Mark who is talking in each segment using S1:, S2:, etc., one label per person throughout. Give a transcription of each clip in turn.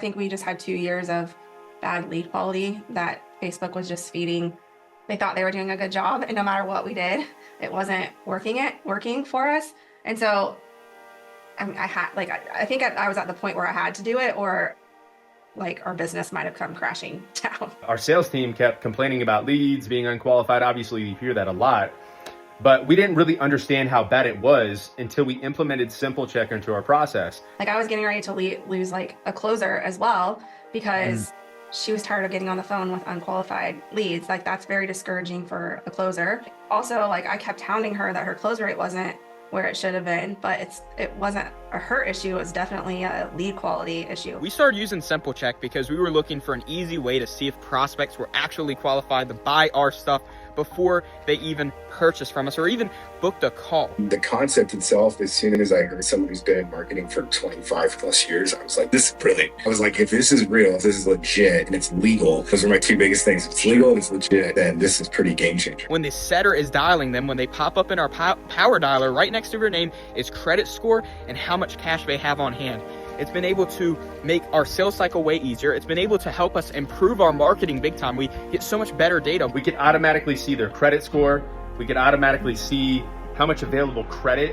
S1: think we just had 2 years of bad lead quality that Facebook was just feeding. They thought they were doing a good job, and no matter what we did, it wasn't working for us. And so I think I was at the point where I had to do it, or like our business might have come crashing down.
S2: Our sales team kept complaining about leads being unqualified. Obviously, you hear that a lot, but we didn't really understand how bad it was until we implemented SimpleCheck into our process.
S1: Like I was getting ready to lose like a closer as well, because she was tired of getting on the phone with unqualified leads. Like that's very discouraging for a closer. Also, like I kept hounding her that her close rate wasn't where it should have been, but it wasn't a her issue. It was definitely a lead quality issue.
S3: We started using SimpleCheck because we were looking for an easy way to see if prospects were actually qualified to buy our stuff before they even purchased from us or even booked a call.
S4: The concept itself, as soon as I heard someone who's been in marketing for 25 plus years, I was like, this is brilliant. I was like, if this is real, if this is legit and it's legal, those are my two biggest things. If it's legal and it's legit, then this is pretty game changer.
S3: When the setter is dialing them, when they pop up in our power dialer, right next to their name is credit score and how much cash they have on hand. It's been able to make our sales cycle way easier. It's been able to help us improve our marketing big time. We get so much better data.
S2: We can automatically see their credit score. We can automatically see how much available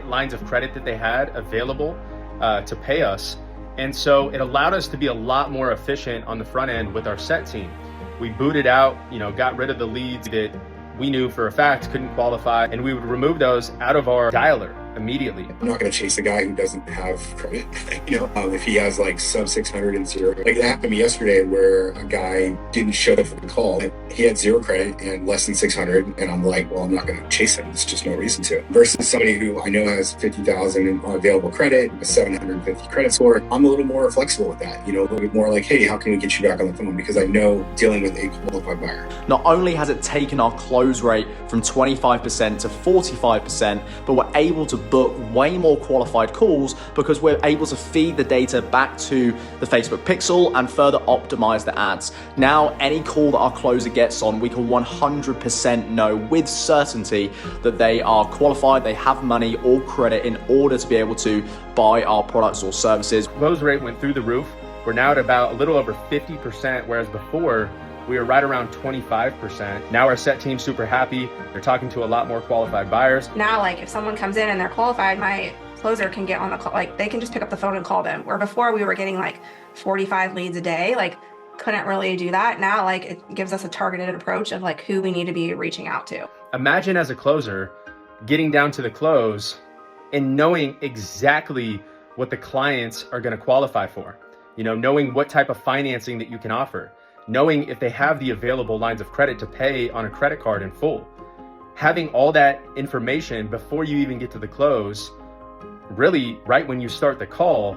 S2: lines of credit that they had available to pay us. And so it allowed us to be a lot more efficient on the front end with our set team. We booted out, got rid of the leads that we knew for a fact couldn't qualify, and we would remove those out of our dialer immediately.
S4: I'm not going to chase a guy who doesn't have credit, if he has like sub 600 and zero. Like that happened to me yesterday where a guy didn't show up for the call. He had zero credit and less than 600. And I'm like, well, I'm not going to chase him. There's just no reason to. Versus somebody who I know has 50,000 in available credit, a 750 credit score. I'm a little more flexible with that, a little bit more like, hey, how can we get you back on the phone? Because I know dealing with a qualified buyer.
S5: Not only has it taken our close rate from 25% to 45%, but we're able to book way more qualified calls because we're able to feed the data back to the Facebook pixel and further optimize the ads. Now, any call that our closer gets on, we can 100% know with certainty that they are qualified, they have money or credit in order to be able to buy our products or services.
S2: Close rate went through the roof. We're now at about a little over 50%, whereas before we were right around 25%. Now our set team's super happy. They're talking to a lot more qualified buyers.
S1: Now, like if someone comes in and they're qualified, my closer can get on the call. Like they can just pick up the phone and call them. Where before we were getting like 45 leads a day, like couldn't really do that. Now, like it gives us a targeted approach of like who we need to be reaching out to.
S2: Imagine as a closer getting down to the close and knowing exactly what the clients are going to qualify for. Knowing what type of financing that you can offer. Knowing if they have the available lines of credit to pay on a credit card in full. Having all that information before you even get to the close, really right when you start the call,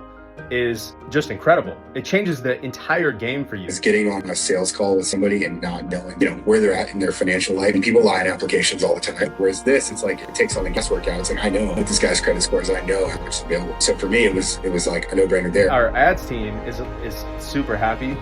S2: is just incredible. It changes the entire game for you.
S4: It's getting on a sales call with somebody and not knowing, where they're at in their financial life. And people lie in applications all the time. Whereas this, it's like, it takes all the guesswork out. It's like, I know what this guy's credit score is. I know how much is available. So for me, it was like a no-brainer there.
S2: Our ads team is super happy.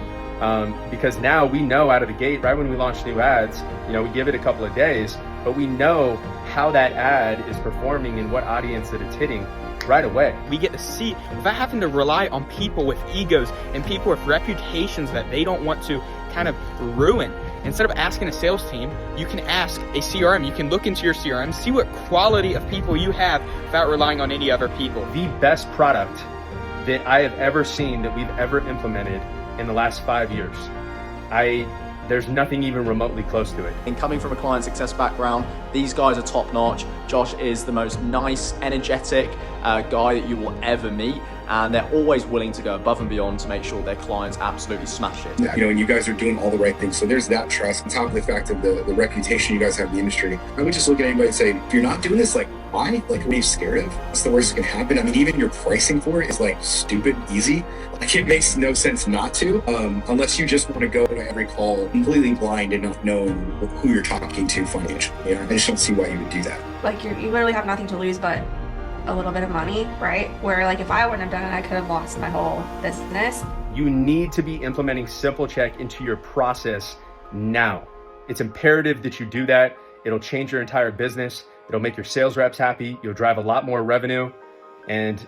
S2: Because now we know out of the gate, right when we launch new ads, we give it a couple of days, but we know how that ad is performing and what audience that it's hitting right away.
S3: We get to see, without having to rely on people with egos and people with reputations that they don't want to kind of ruin. Instead of asking a sales team, you can ask a CRM. You can look into your CRM, see what quality of people you have without relying on any other people.
S2: The best product that I have ever seen that we've ever implemented in the last 5 years. There's nothing even remotely close to it.
S5: And coming from a client success background, these guys are top notch. Josh is the most nice, energetic guy that you will ever meet. And they're always willing to go above and beyond to make sure their clients absolutely smash it.
S4: Yeah, and you guys are doing all the right things. So there's that trust on top of the fact of the reputation you guys have in the industry. I would just look at anybody and say, if you're not doing this, like, why? Like, what are you scared of? What's the worst that can happen? I mean, even your pricing for it is like stupid easy. Like, it makes no sense not to, unless you just want to go to every call completely blind and not knowing who you're talking to financially. I just don't see why you would do that.
S1: Like you literally have nothing to lose but a little bit of money, right? Where like if I wouldn't have done it, I could have lost my whole business.
S2: You need to be implementing SimpleCheck into your process now. It's imperative that you do that. It'll change your entire business. It'll make your sales reps happy. You'll drive a lot more revenue and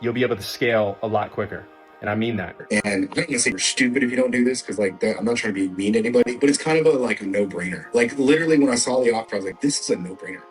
S2: you'll be able to scale a lot quicker. And I mean that.
S4: And I'm not gonna say you're stupid if you don't do this, because like that, I'm not trying to be mean to anybody, but it's kind of like a no-brainer. Like literally when I saw the offer, I was like, this is a no-brainer.